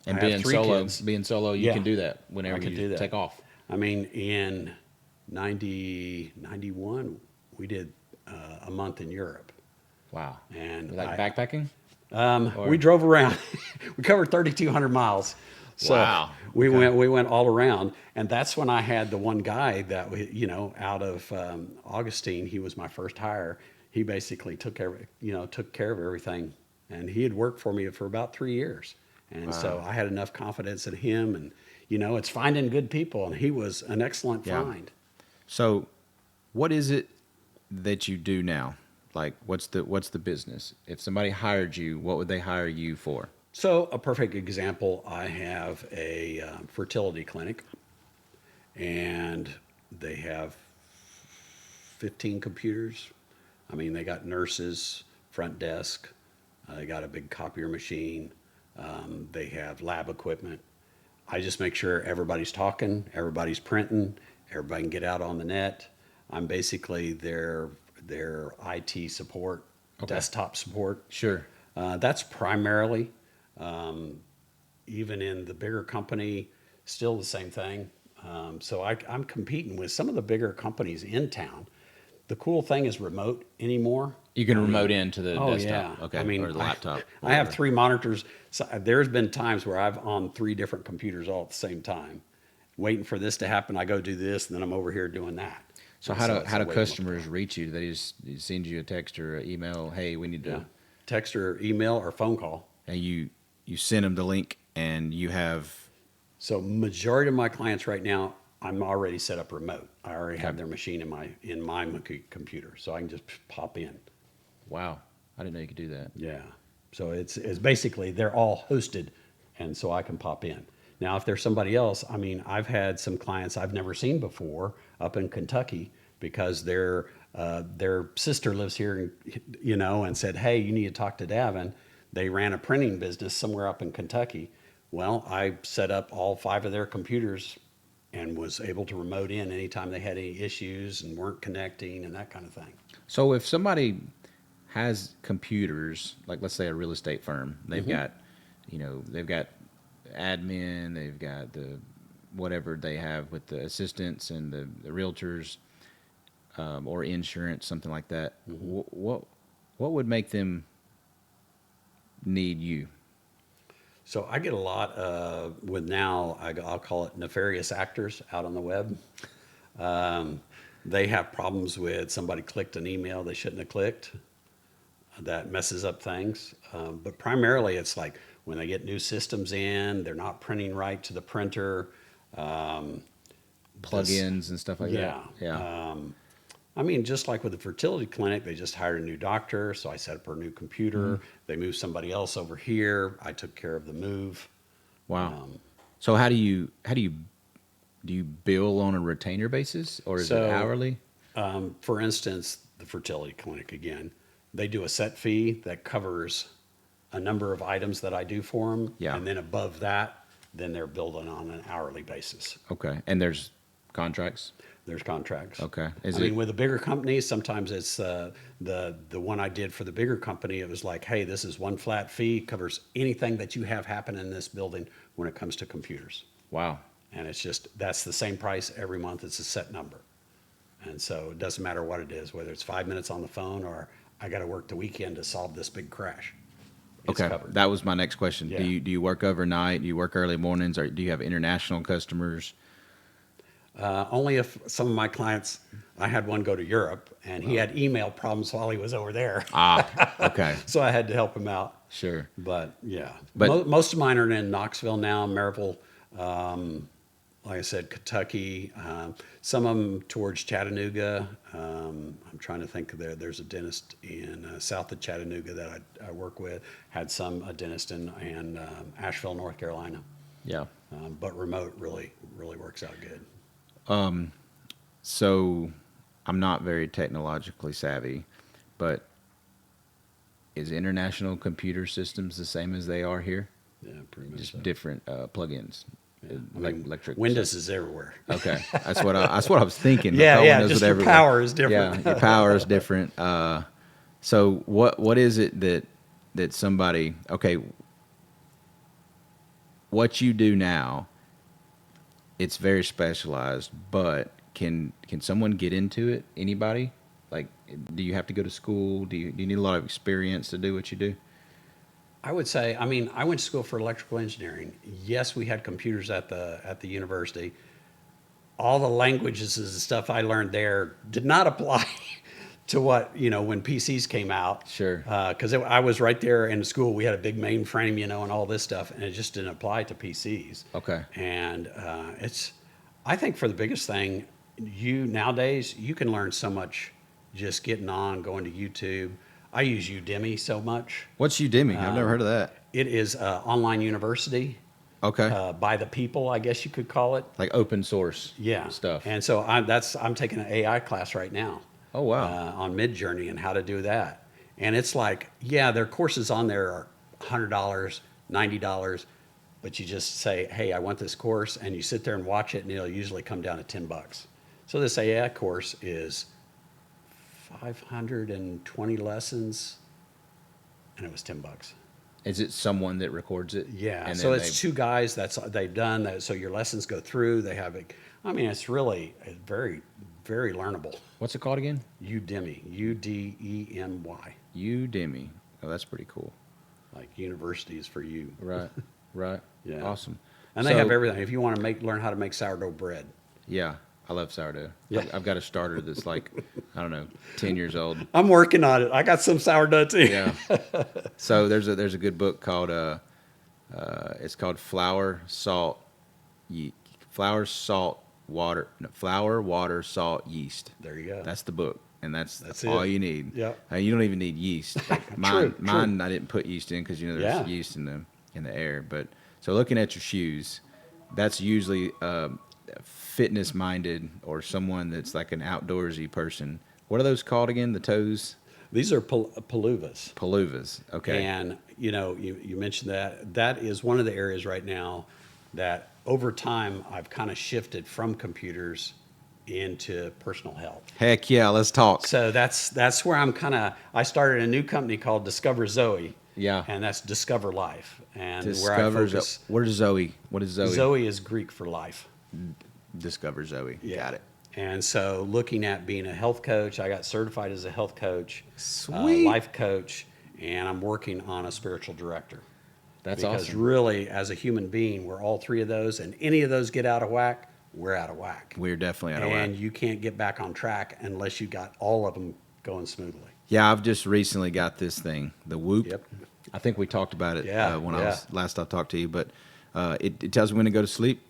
[SPEAKER 2] I have
[SPEAKER 1] being
[SPEAKER 2] 3
[SPEAKER 1] solo,
[SPEAKER 2] kids.
[SPEAKER 1] being solo, you
[SPEAKER 2] Yeah.
[SPEAKER 1] can do that whenever
[SPEAKER 2] I could
[SPEAKER 1] you
[SPEAKER 2] do that.
[SPEAKER 1] take off.
[SPEAKER 2] I mean, in 91, we did a month in Europe.
[SPEAKER 1] Wow.
[SPEAKER 2] And
[SPEAKER 1] Like backpacking?
[SPEAKER 2] we drove around. We covered 3,200 miles. So
[SPEAKER 1] Wow.
[SPEAKER 2] we
[SPEAKER 1] Okay.
[SPEAKER 2] went all around, and that's when I had the one guy that out of Augustine. He was my first hire. He basically took care of everything, and he had worked for me for about 3 years. And so I had enough confidence in him, and it's finding good people, and he was an excellent
[SPEAKER 1] Yeah.
[SPEAKER 2] find.
[SPEAKER 1] So what is it that you do now? Like what's the business? If somebody hired you, what would they hire you for?
[SPEAKER 2] So a perfect example, I have a fertility clinic, and they have 15 computers. I mean, they got nurses, front desk, they got a big copier machine, they have lab equipment. I just make sure everybody's talking, everybody's printing, everybody can get out on the net. I'm basically their IT support,
[SPEAKER 1] Okay.
[SPEAKER 2] desktop support.
[SPEAKER 1] Sure.
[SPEAKER 2] That's primarily, even in the bigger company, still the same thing. So I'm competing with some of the bigger companies in town. The cool thing is remote anymore.
[SPEAKER 1] You can remote into the
[SPEAKER 2] Oh
[SPEAKER 1] desktop.
[SPEAKER 2] yeah,
[SPEAKER 1] Okay.
[SPEAKER 2] I mean,
[SPEAKER 1] or the laptop.
[SPEAKER 2] I have
[SPEAKER 1] whatever.
[SPEAKER 2] 3 monitors. So there's been times where I've on 3 different computers all at the same time, waiting for this to happen. I go do this, and then I'm over here doing that.
[SPEAKER 1] So
[SPEAKER 2] And
[SPEAKER 1] how do
[SPEAKER 2] it's
[SPEAKER 1] how do
[SPEAKER 2] way more
[SPEAKER 1] customers
[SPEAKER 2] fun.
[SPEAKER 1] reach you? Do they just send you a text or an email? Hey, we need to.
[SPEAKER 2] Yeah. Text or email or phone call.
[SPEAKER 1] And you send them the link, and you have.
[SPEAKER 2] So majority of my clients right now, I'm already set up remote. I already have
[SPEAKER 1] Okay.
[SPEAKER 2] their machine in my computer, so I can just pop in.
[SPEAKER 1] Wow, I didn't know you could do that.
[SPEAKER 2] Yeah. So it's basically they're all hosted, and so I can pop in. Now, if there's somebody else, I mean, I've had some clients I've never seen before up in Kentucky because their sister lives here, and said, "Hey, you need to talk to Davin." They ran a printing business somewhere up in Kentucky. Well, I set up all 5 of their computers and was able to remote in anytime they had any issues and weren't connecting and that kind of thing.
[SPEAKER 1] So if somebody has computers, like let's say a real estate firm, they've got admin, they've got the whatever they have with the assistants and the realtors, or insurance, something like that. What would make them need you?
[SPEAKER 2] So I get a lot with now, I'll call it nefarious actors out on the web. They have problems with somebody clicked an email they shouldn't have clicked. That messes up things. But primarily it's like when they get new systems in, they're not printing right to the printer.
[SPEAKER 1] Plugins and stuff like
[SPEAKER 2] Yeah.
[SPEAKER 1] that. Yeah.
[SPEAKER 2] I mean, just like with the fertility clinic, they just hired a new doctor. So I set up her new computer. They moved somebody else over here. I took care of the move.
[SPEAKER 1] Wow. So how do you do you bill on a retainer basis, or is it
[SPEAKER 2] So,
[SPEAKER 1] hourly?
[SPEAKER 2] For instance, the fertility clinic again, they do a set fee that covers a number of items that I do for them.
[SPEAKER 1] Yeah.
[SPEAKER 2] And then above that, then they're billed on an hourly basis.
[SPEAKER 1] Okay. And there's contracts?
[SPEAKER 2] There's contracts.
[SPEAKER 1] Okay.
[SPEAKER 2] I mean, with the bigger companies, sometimes it's the one I did for the bigger company. It was like, hey, this is one flat fee, covers anything that you have happen in this building when it comes to computers.
[SPEAKER 1] Wow.
[SPEAKER 2] And it's just that's the same price every month. It's a set number, and so it doesn't matter what it is, whether it's 5 minutes on the phone or I got to work the weekend to solve this big crash. It's
[SPEAKER 1] Okay.
[SPEAKER 2] covered.
[SPEAKER 1] That was my next question.
[SPEAKER 2] Yeah.
[SPEAKER 1] Do you work overnight? Do you work early mornings, or do you have international customers?
[SPEAKER 2] Only if some of my clients, I had one go to Europe and he had email problems while he was over there.
[SPEAKER 1] Ah, okay.
[SPEAKER 2] So I had to help him out.
[SPEAKER 1] Sure.
[SPEAKER 2] But yeah,
[SPEAKER 1] But-
[SPEAKER 2] most of mine are in Knoxville now, Maryville, like I said, Kentucky, some of them towards Chattanooga. I'm trying to think there's a dentist in south of Chattanooga that I work with, had a dentist in Asheville, North Carolina.
[SPEAKER 1] Yeah.
[SPEAKER 2] But remote really works out good.
[SPEAKER 1] So I'm not very technologically savvy, but is international computer systems the same as they are here?
[SPEAKER 2] Yeah, pretty much.
[SPEAKER 1] Just
[SPEAKER 2] So.
[SPEAKER 1] different plugins,
[SPEAKER 2] Yeah. I
[SPEAKER 1] like
[SPEAKER 2] mean,
[SPEAKER 1] electric.
[SPEAKER 2] Windows is everywhere.
[SPEAKER 1] Okay, that's what I was thinking. I
[SPEAKER 2] Yeah,
[SPEAKER 1] thought
[SPEAKER 2] yeah.
[SPEAKER 1] Windows
[SPEAKER 2] Just
[SPEAKER 1] was
[SPEAKER 2] your
[SPEAKER 1] everywhere.
[SPEAKER 2] power is different.
[SPEAKER 1] Yeah, your power is different. So what is it that somebody, okay, what you do now, it's very specialized, but can someone get into it? Anybody? Like, do you have to go to school? Do you need a lot of experience to do what you do?
[SPEAKER 2] I would say, I mean, I went to school for electrical engineering. Yes, we had computers at the university. All the languages and stuff I learned there did not apply to what, when PCs came out.
[SPEAKER 1] Sure.
[SPEAKER 2] Because I was right there in school. We had a big mainframe, and all this stuff, and it just didn't apply to PCs.
[SPEAKER 1] Okay.
[SPEAKER 2] And I think for the biggest thing, nowadays, you can learn so much just getting on, going to YouTube. I use Udemy so much.
[SPEAKER 1] What's Udemy? I've never heard of that.
[SPEAKER 2] It is an online university
[SPEAKER 1] Okay.
[SPEAKER 2] by the people, I guess you could call it.
[SPEAKER 1] Like open source stuff.
[SPEAKER 2] And so I'm taking an AI class right now.
[SPEAKER 1] Oh, wow.
[SPEAKER 2] On Midjourney and how to do that. And it's like, yeah, their courses on there are $100, $90, but you just say, hey, I want this course, and you sit there and watch it, and it'll usually come down to $10. So this AI course is 520 lessons, and it was $10.
[SPEAKER 1] Is it someone that records it?
[SPEAKER 2] Yeah.
[SPEAKER 1] And
[SPEAKER 2] So
[SPEAKER 1] then
[SPEAKER 2] it's two guys they've done that. So your lessons go through. They have it. I mean, it's really very, very learnable.
[SPEAKER 1] What's it called again?
[SPEAKER 2] Udemy. Udemy.
[SPEAKER 1] Udemy. Oh, that's pretty cool.
[SPEAKER 2] Like universities for you.
[SPEAKER 1] Right. Right.
[SPEAKER 2] Yeah.
[SPEAKER 1] Awesome.
[SPEAKER 2] And they
[SPEAKER 1] So-
[SPEAKER 2] have everything. If you want to learn how to make sourdough bread.
[SPEAKER 1] Yeah. I love sourdough.
[SPEAKER 2] Yeah.
[SPEAKER 1] I've got a starter that's like, I don't know, 10 years old.
[SPEAKER 2] I'm working on it. I got some sourdough too.
[SPEAKER 1] Yeah. So there's a good book called it's called Flour, Water, Salt, Yeast.
[SPEAKER 2] There you go.
[SPEAKER 1] That's the book, and that's
[SPEAKER 2] That's
[SPEAKER 1] all
[SPEAKER 2] it.
[SPEAKER 1] you need.
[SPEAKER 2] Yep.
[SPEAKER 1] You don't even need yeast. Like mine,
[SPEAKER 2] True.
[SPEAKER 1] mine, I didn't put yeast in because there's
[SPEAKER 2] Yeah.
[SPEAKER 1] yeast in the air. But so looking at your shoes, that's usually fitness minded or someone that's like an outdoorsy person. What are those called again? The toes?
[SPEAKER 2] These are paluvas.
[SPEAKER 1] Paluvas. Okay.
[SPEAKER 2] And, you mentioned that. That is one of the areas right now that over time I've kind of shifted from computers into personal health.
[SPEAKER 1] Heck yeah, let's talk.
[SPEAKER 2] So that's where I started a new company called Discover Zoe.
[SPEAKER 1] Yeah.
[SPEAKER 2] And that's Discover Life. And where I
[SPEAKER 1] Discover
[SPEAKER 2] focus,
[SPEAKER 1] What is Zoe? What is Zoe?
[SPEAKER 2] Zoe is Greek for life.
[SPEAKER 1] Discover Zoe.
[SPEAKER 2] Yeah.
[SPEAKER 1] Got it.
[SPEAKER 2] And so looking at being a health coach, I got certified as a health coach,
[SPEAKER 1] Sweet.
[SPEAKER 2] life coach, and I'm working on a spiritual director.
[SPEAKER 1] That's
[SPEAKER 2] because
[SPEAKER 1] awesome.
[SPEAKER 2] really, as a human being, we're all three of those, and any of those get out of whack, we're out of whack.
[SPEAKER 1] We're definitely out of whack.
[SPEAKER 2] And you can't get back on track unless you got all of them going smoothly.
[SPEAKER 1] Yeah, I've just recently got this thing, the Whoop.
[SPEAKER 2] Yep.
[SPEAKER 1] I think we talked about it when I
[SPEAKER 2] Yeah.
[SPEAKER 1] was last I talked to you, but it tells me when to go to sleep,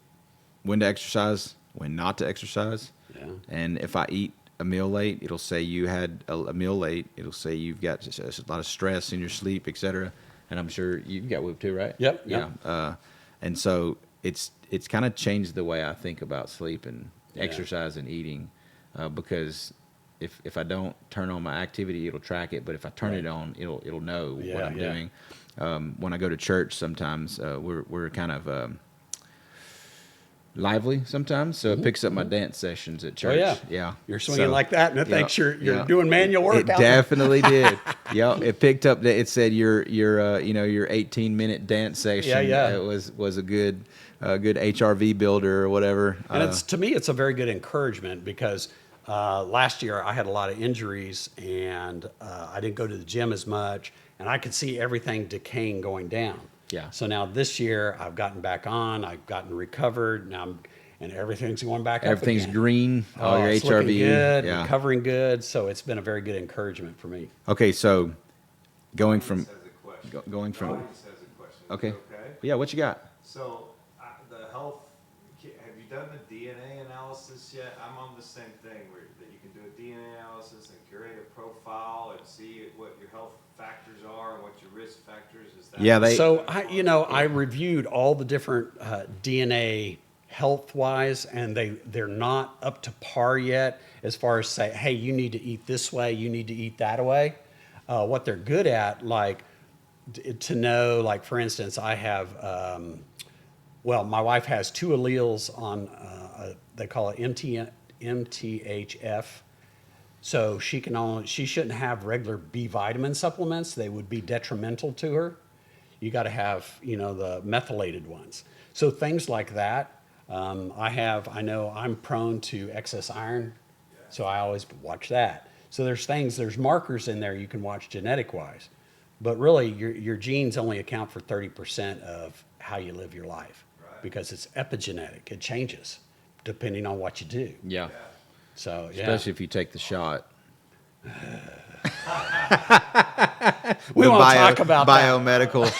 [SPEAKER 1] when to exercise, when not to exercise.
[SPEAKER 2] Yeah.
[SPEAKER 1] And if I eat a meal late, it'll say you had a meal late. It'll say you've got a lot of stress in your sleep, etc. And I'm sure you've got Whoop too, right?
[SPEAKER 2] Yep.
[SPEAKER 1] Yeah. And so it's kind of changed the way I think about sleep and exercise and eating, because if I don't turn on my activity, it'll track it. But if I turn it on, it'll know what I'm doing. When I go to church, sometimes we're kind of lively sometimes, so it picks up my dance sessions at church.
[SPEAKER 2] Oh,
[SPEAKER 1] Yeah.
[SPEAKER 2] You're swinging like that, and it thinks you're
[SPEAKER 1] yeah.
[SPEAKER 2] doing manual work.
[SPEAKER 1] It
[SPEAKER 2] out there.
[SPEAKER 1] definitely did. Yeah, it picked up. It said your 18-minute dance session.
[SPEAKER 2] Yeah.
[SPEAKER 1] It was a good HRV builder or whatever.
[SPEAKER 2] And to me, it's a very good encouragement because last year I had a lot of injuries and I didn't go to the gym as much, and I could see everything decaying going down.
[SPEAKER 1] Yeah.
[SPEAKER 2] So now this year I've gotten back on, I've gotten recovered, and everything's going back
[SPEAKER 1] Everything's
[SPEAKER 2] up again.
[SPEAKER 1] green. All your
[SPEAKER 2] it's
[SPEAKER 1] HRV.
[SPEAKER 2] looking good,
[SPEAKER 1] Yeah.
[SPEAKER 2] recovering good. So it's been a very good encouragement for me.
[SPEAKER 1] Okay, so going from going from.
[SPEAKER 3] Audience has a question.
[SPEAKER 1] Okay.
[SPEAKER 3] Okay.
[SPEAKER 1] Yeah. What you got?
[SPEAKER 3] So the health. Have you done the DNA analysis yet? I'm on the same thing where that you can do a DNA analysis and curate a profile and see what your health factors are and what your risk factors is. That
[SPEAKER 1] Yeah,
[SPEAKER 2] So I reviewed all the different DNA health-wise, and they're not up to par yet as far as say, hey, you need to eat this way, you need to eat that way. What they're good at, like to know, like for instance, I have, my wife has two alleles on, they call it MTHF. So she shouldn't have regular B vitamin supplements. They would be detrimental to her. You got to have, the methylated ones. So things like that. I know I'm prone to excess iron, so I always watch that. So there's markers in there you can watch genetic wise, but really your genes only account for 30% of how you live your life, because it's epigenetic. It changes depending on what you do.
[SPEAKER 1] Yeah.
[SPEAKER 2] So
[SPEAKER 1] Especially if you take the shot.
[SPEAKER 2] We won't talk about
[SPEAKER 1] biomedical.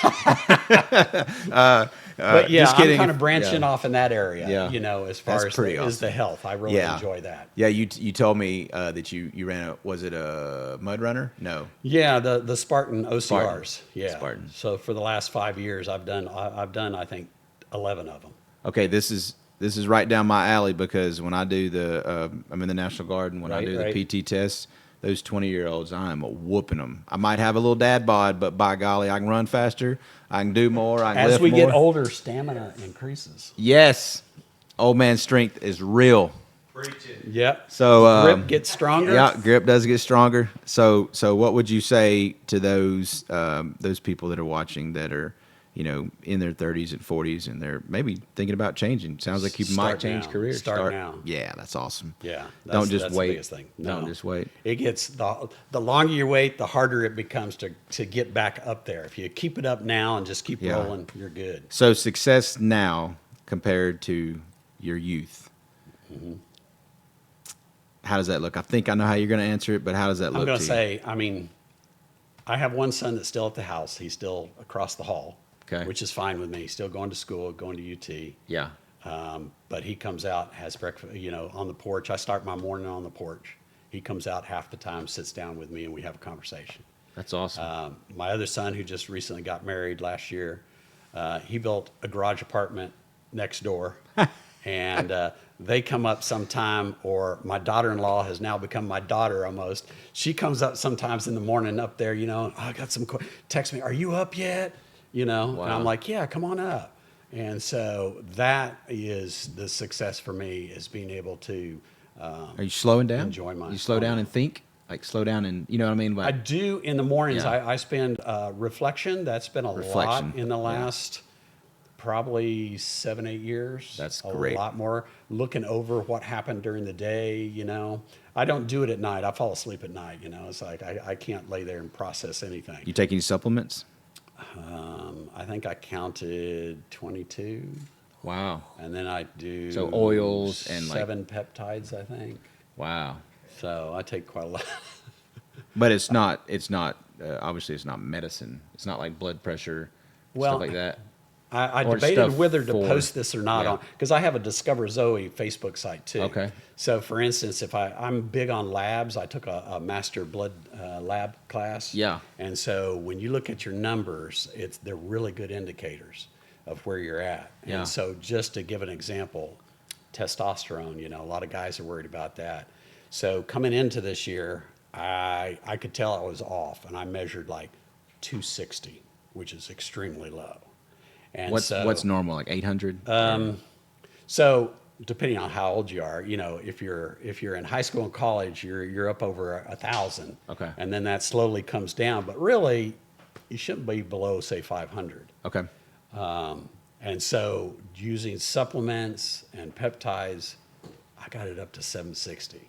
[SPEAKER 2] But yeah,
[SPEAKER 1] just kidding.
[SPEAKER 2] I'm kind of branching off in that area. As far
[SPEAKER 1] That's
[SPEAKER 2] as
[SPEAKER 1] pretty
[SPEAKER 2] is
[SPEAKER 1] awesome.
[SPEAKER 2] the health. I really enjoy that.
[SPEAKER 1] Yeah, you told me that you ran was it a mud runner? No.
[SPEAKER 2] Yeah, the Spartan OCRs.
[SPEAKER 1] Spartan.
[SPEAKER 2] Yeah.
[SPEAKER 1] Spartan.
[SPEAKER 2] So for the last 5 years, I've done I think 11 of them.
[SPEAKER 1] Okay, this is right down my alley, because when I do I'm in the National Guard, and when I do the PT test, those 20-year-olds, I'm whooping them. I might have a little dad bod, but by golly, I can run faster. I can do more. I can lift
[SPEAKER 2] As we
[SPEAKER 1] more.
[SPEAKER 2] get older, stamina increases.
[SPEAKER 1] Yes, old man strength is real.
[SPEAKER 3] Preach it.
[SPEAKER 2] Yep.
[SPEAKER 1] So
[SPEAKER 2] Grip gets stronger.
[SPEAKER 1] Yeah, grip does get stronger. So what would you say to those people that are watching that are, in their 30s and 40s, and they're maybe thinking about changing? Sounds like you might change careers.
[SPEAKER 2] Start now.
[SPEAKER 1] Yeah, that's awesome.
[SPEAKER 2] Yeah.
[SPEAKER 1] Don't just
[SPEAKER 2] that's
[SPEAKER 1] wait.
[SPEAKER 2] The biggest thing.
[SPEAKER 1] Don't just wait.
[SPEAKER 2] It gets the longer you wait, the harder it becomes to get back up there. If you keep it up now and just keep rolling, you're good.
[SPEAKER 1] So success now compared to your youth.
[SPEAKER 2] Mm-hmm.
[SPEAKER 1] How does that look? I think I know how you're going to answer it, but how does that look?
[SPEAKER 2] I'm going
[SPEAKER 1] to
[SPEAKER 2] to say, I have one son that's still at the house. He's still across the hall, which is fine with me. He's still going to school, going to UT.
[SPEAKER 1] Yeah.
[SPEAKER 2] But he comes out, has breakfast, on the porch. I start my morning on the porch. He comes out half the time, sits down with me, and we have a conversation.
[SPEAKER 1] That's awesome.
[SPEAKER 2] My other son, who just recently got married last year, he built a garage apartment next door. And they come up sometime, or my daughter-in-law has now become my daughter almost. She comes up sometimes in the morning up there, oh, I got some, text me, are you up yet?
[SPEAKER 1] Wow.
[SPEAKER 2] And I'm like, yeah, come on up. And so that is the success for me, is being able to
[SPEAKER 1] Are you slowing down?
[SPEAKER 2] enjoy my
[SPEAKER 1] You slow down and think? Like slow down and, you know what I mean?
[SPEAKER 2] I
[SPEAKER 1] Like,
[SPEAKER 2] do in the mornings.
[SPEAKER 1] Yeah.
[SPEAKER 2] I spend reflection. That's been a lot in the last probably 7-8 years.
[SPEAKER 1] That's
[SPEAKER 2] a
[SPEAKER 1] great.
[SPEAKER 2] lot more looking over what happened during the day. I don't do it at night. I fall asleep at night. It's like I can't lay there and process anything.
[SPEAKER 1] you take any supplements?
[SPEAKER 2] I think I counted 22.
[SPEAKER 1] Wow.
[SPEAKER 2] And then I do
[SPEAKER 1] So oils and, like-
[SPEAKER 2] 7 peptides, I think.
[SPEAKER 1] Wow.
[SPEAKER 2] So I take quite a lot.
[SPEAKER 1] But it's not obviously it's not medicine. It's not like blood pressure,
[SPEAKER 2] Well,
[SPEAKER 1] stuff like that.
[SPEAKER 2] I
[SPEAKER 1] Or
[SPEAKER 2] debated
[SPEAKER 1] stuff
[SPEAKER 2] whether to
[SPEAKER 1] for-
[SPEAKER 2] post this or not
[SPEAKER 1] yeah.
[SPEAKER 2] on, because I have a Discover Zoe Facebook site too.
[SPEAKER 1] Okay.
[SPEAKER 2] So for instance, if I'm big on labs, I took a master blood lab class.
[SPEAKER 1] Yeah.
[SPEAKER 2] And so when you look at your numbers, they're really good indicators of where you're at.
[SPEAKER 1] Yeah.
[SPEAKER 2] And so just to give an example, testosterone, a lot of guys are worried about that. So coming into this year, I could tell I was off, and I measured like 260, which is extremely low. And
[SPEAKER 1] What's normal, like 800?
[SPEAKER 2] So depending on how old you are, if you're in high school and college, you're up over 1,000.
[SPEAKER 1] Okay.
[SPEAKER 2] And then that slowly comes down, but really, you shouldn't be below, say, 500.
[SPEAKER 1] Okay.
[SPEAKER 2] And so using supplements and peptides, I got it up to 760.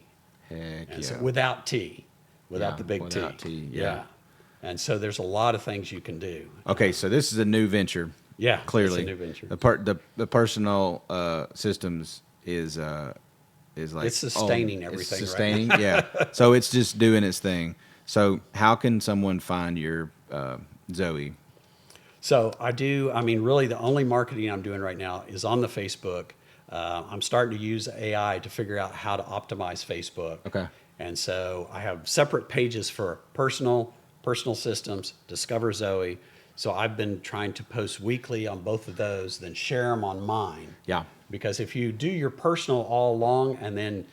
[SPEAKER 1] Heck
[SPEAKER 2] And
[SPEAKER 1] yeah.
[SPEAKER 2] so without T, without
[SPEAKER 1] Yeah,
[SPEAKER 2] the big
[SPEAKER 1] without
[SPEAKER 2] T.
[SPEAKER 1] T, yeah.
[SPEAKER 2] And so there's a lot of things you can do.
[SPEAKER 1] Okay, so this is a new venture.
[SPEAKER 2] Yeah,
[SPEAKER 1] Clearly.
[SPEAKER 2] it's a new venture.
[SPEAKER 1] The personal systems is like
[SPEAKER 2] It's sustaining
[SPEAKER 1] it's
[SPEAKER 2] everything right
[SPEAKER 1] sustaining, yeah. So it's just doing its thing. So how can someone find your Zoe?
[SPEAKER 2] So really the only marketing I'm doing right now is on the Facebook. I'm starting to use AI to figure out how to optimize Facebook.
[SPEAKER 1] Okay.
[SPEAKER 2] And so I have separate pages for personal systems, Discover Zoe. So I've been trying to post weekly on both of those, then share them on mine.
[SPEAKER 1] Yeah.
[SPEAKER 2] Because if you do your personal all along and then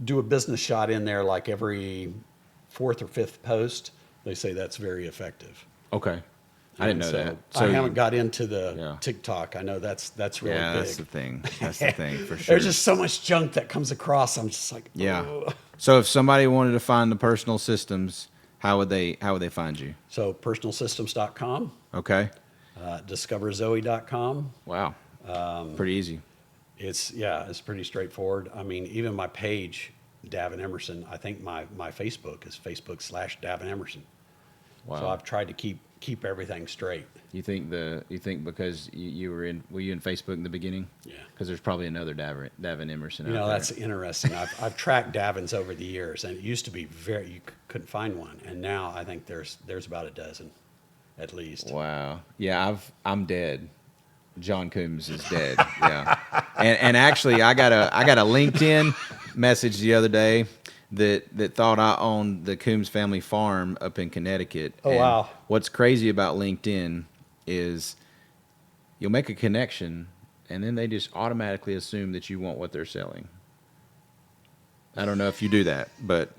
[SPEAKER 2] do a business shot in there like every 4th or 5th post, they say that's very effective.
[SPEAKER 1] Okay. I didn't know
[SPEAKER 2] And so
[SPEAKER 1] that.
[SPEAKER 2] I haven't got into the
[SPEAKER 1] Yeah.
[SPEAKER 2] TikTok. I know that's really
[SPEAKER 1] Yeah,
[SPEAKER 2] big.
[SPEAKER 1] that's the thing. That's the thing for sure.
[SPEAKER 2] There's just so much junk that comes across. I'm just like,
[SPEAKER 1] Yeah.
[SPEAKER 2] "Ugh."
[SPEAKER 1] So if somebody wanted to find the personal systems, how would they find you?
[SPEAKER 2] So personalsystems.com,
[SPEAKER 1] Okay.
[SPEAKER 2] discoverzoe.com.
[SPEAKER 1] Wow. Pretty easy.
[SPEAKER 2] It's pretty straightforward. I mean, even my page, Davin Emerson, I think my Facebook is Facebook/Davin Emerson.
[SPEAKER 1] Wow.
[SPEAKER 2] So I've tried to keep everything straight.
[SPEAKER 1] You think because were you in Facebook in the beginning?
[SPEAKER 2] Yeah.
[SPEAKER 1] Because there's probably another Davin Emerson out
[SPEAKER 2] You know,
[SPEAKER 1] there.
[SPEAKER 2] that's interesting. I've tracked Davins over the years, and it used to be you couldn't find one, and now I think there's about a dozen, at least.
[SPEAKER 1] Wow. Yeah, I'm dead. John Coombs is dead. Yeah. And actually, I got a LinkedIn message the other day that thought I owned the Coombs family farm up in Connecticut.
[SPEAKER 2] Oh,
[SPEAKER 1] And
[SPEAKER 2] wow.
[SPEAKER 1] What's crazy about LinkedIn is you'll make a connection and then they just automatically assume that you want what they're selling. I don't know if you do that,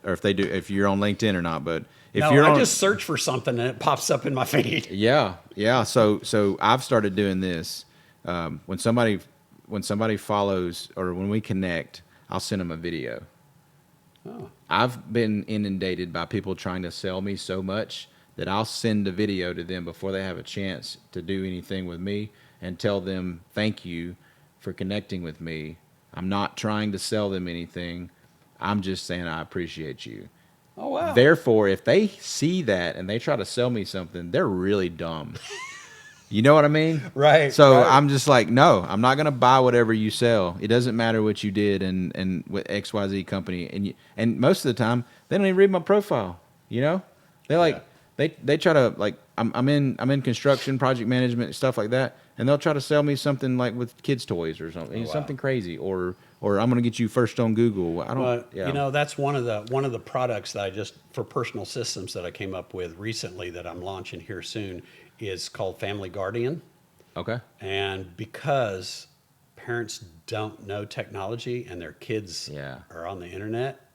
[SPEAKER 1] or if they do, if you're on LinkedIn or not, but if
[SPEAKER 2] No,
[SPEAKER 1] you're
[SPEAKER 2] I
[SPEAKER 1] on,
[SPEAKER 2] just search for something and it pops up in my feed.
[SPEAKER 1] yeah. So I've started doing this. When somebody follows or when we connect, I'll send them a video.
[SPEAKER 2] Oh.
[SPEAKER 1] I've been inundated by people trying to sell me so much that I'll send a video to them before they have a chance to do anything with me and tell them thank you for connecting with me. I'm not trying to sell them anything. I'm just saying I appreciate you.
[SPEAKER 2] Oh, wow.
[SPEAKER 1] Therefore, if they see that and they try to sell me something, they're really dumb. You know what I mean?
[SPEAKER 2] Right.
[SPEAKER 1] So
[SPEAKER 2] right.
[SPEAKER 1] I'm just like, no, I'm not going to buy whatever you sell. It doesn't matter what you did and with XYZ company. And most of the time, they don't even read my profile. You know, they like they try to like I'm in construction, project management, stuff like that, and they'll try to sell me something like with kids' toys or something,
[SPEAKER 2] Oh, wow.
[SPEAKER 1] something crazy, or I'm going to get you first on Google. I don't.
[SPEAKER 2] Well,
[SPEAKER 1] Yeah.
[SPEAKER 2] you know, that's one of the products that I just for personal systems that I came up with recently that I'm launching here soon is called Family Guardian.
[SPEAKER 1] Okay.
[SPEAKER 2] And because parents don't know technology and their kids
[SPEAKER 1] Yeah.
[SPEAKER 2] are on the internet,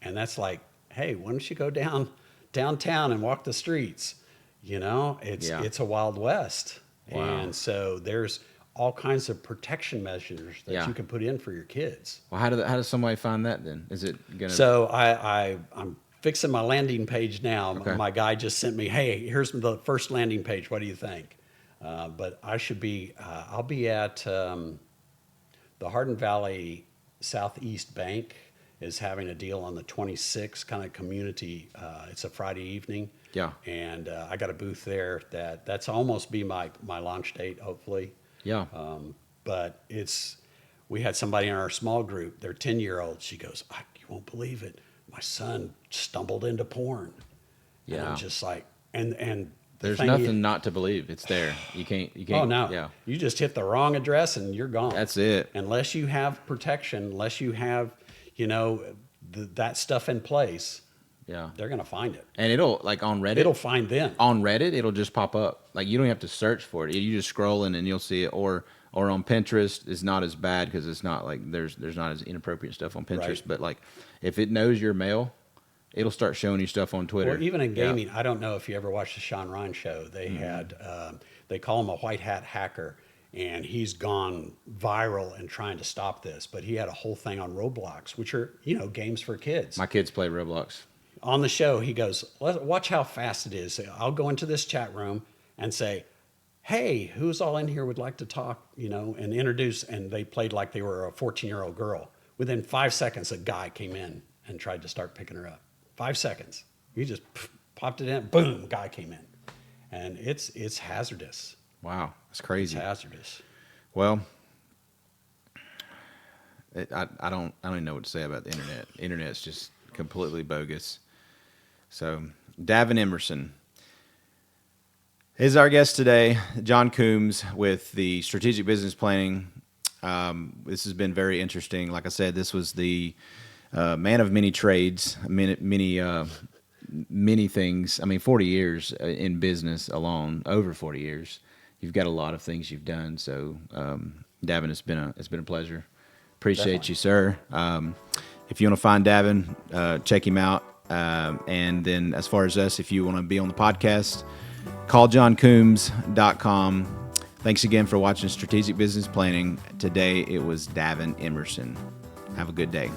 [SPEAKER 2] and that's like, hey, why don't you go downtown and walk the streets? You know, it's a Wild West.
[SPEAKER 1] Wow.
[SPEAKER 2] And so there's all kinds of protection measures that you can put in for your kids.
[SPEAKER 1] Well, how does somebody find that then? Is it gonna?
[SPEAKER 2] So I'm fixing my landing page now.
[SPEAKER 1] Okay.
[SPEAKER 2] My guy just sent me, hey, here's the first landing page. What do you think? But I'll be at the Hardin Valley Southeast Bank is having a deal on the 26th, kind of community. It's a Friday evening.
[SPEAKER 1] Yeah.
[SPEAKER 2] And I got a booth there that's almost be my launch date, hopefully.
[SPEAKER 1] Yeah.
[SPEAKER 2] But we had somebody in our small group, they're 10-year-old. She goes, you won't believe it. My son stumbled into porn. And
[SPEAKER 1] Yeah.
[SPEAKER 2] I'm just like, and
[SPEAKER 1] There's nothing not to believe. It's there. You can't.
[SPEAKER 2] oh, no.
[SPEAKER 1] Yeah.
[SPEAKER 2] You just hit the wrong address and you're gone.
[SPEAKER 1] That's it.
[SPEAKER 2] Unless you have protection, unless you have, that stuff in place,
[SPEAKER 1] Yeah.
[SPEAKER 2] they're going to find it.
[SPEAKER 1] And it'll, like on Reddit.
[SPEAKER 2] It'll find them.
[SPEAKER 1] On Reddit, it'll just pop up. Like you don't have to search for it. You just scrolling and you'll see it. Or on Pinterest, it's not as bad because it's not like there's not as inappropriate stuff on Pinterest.
[SPEAKER 2] Right.
[SPEAKER 1] But like if it knows your mail, it'll start showing you stuff on Twitter.
[SPEAKER 2] Or even in gaming, I don't know if you ever watched the Sean Ryan show. They had, they call him a white hat hacker, and he's gone viral in trying to stop this. But he had a whole thing on Roblox, which are, games for kids.
[SPEAKER 1] My kids play Roblox.
[SPEAKER 2] On the show, he goes, watch how fast it is. I'll go into this chat room and say, hey, who's all in here would like to talk, and introduce. And they played like they were a 14-year-old girl. Within 5 seconds, a guy came in and tried to start picking her up. 5 seconds. You just popped it in, boom, guy came in. And it's hazardous.
[SPEAKER 1] Wow, that's crazy.
[SPEAKER 2] It's hazardous.
[SPEAKER 1] Well, I don't even know what to say about the internet. Internet's just completely bogus. So, Davin Emerson is our guest today. John Coombs with the Strategic Business Planning. This has been very interesting. Like I said, this was the man of many trades, many things. I mean, 40 years in business alone, over 40 years. You've got a lot of things you've done. So, Davin, it's been a pleasure. Appreciate
[SPEAKER 2] Definitely.
[SPEAKER 1] you, sir. If you want to find Davin, check him out. And then as far as us, if you want to be on the podcast, call johncoombs.com. Thanks again for watching Strategic Business Planning. Today it was Davin Emerson. Have a good day.